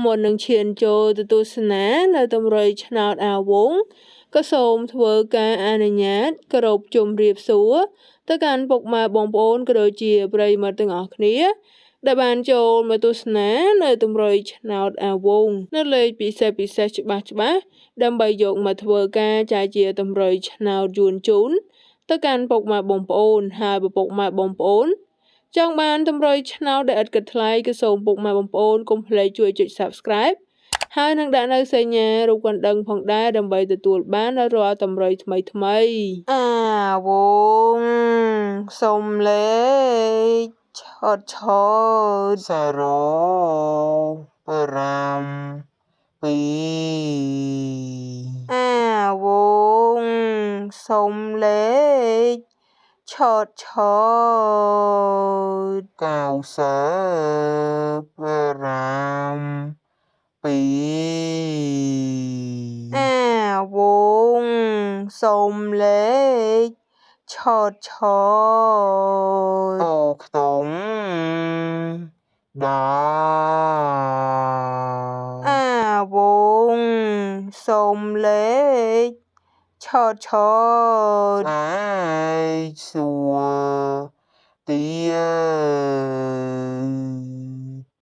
មុននឹងឈានចូលទៅទស្សនានៅតម្រុយឆ្នោតអាវងក៏សូមធ្វើការអនុញ្ញាតគោរពជម្រាបសួរទៅកាន់ពុកម៉ែបងប្អូនក៏ដូចជាប្រិយមិត្តទាំងអស់គ្នាដែលបានចូលមកទស្សនានៅតម្រុយឆ្នោតអាវងនៅលេខពិសេសច្បាស់ដើម្បីយកមកធ្វើការចែកជាតម្រុយឆ្នោតយួនជូនទៅកាន់ពុកម៉ែបងប្អូនហើយពុកម៉ែបងប្អូនចង់បានតម្រុយឆ្នោតដែលឥតគិតថ្លៃក៏សូមពុកម៉ែបងប្អូនកុំភ្លេចជួយចុច Subscribe ហើយនឹងដាក់នៅសញ្ញារូបកណ្ដឹងផងដែរដើម្បីទទួលបានរាល់តម្រុយថ្មីអាវងសុំលេខឆតឆត052អាវងសុំលេខឆតឆត95 2អាវងសុំលេខឆតឆតអូខ្ទង់10អាវងសុំលេខឆតឆតឯកសួរទៀត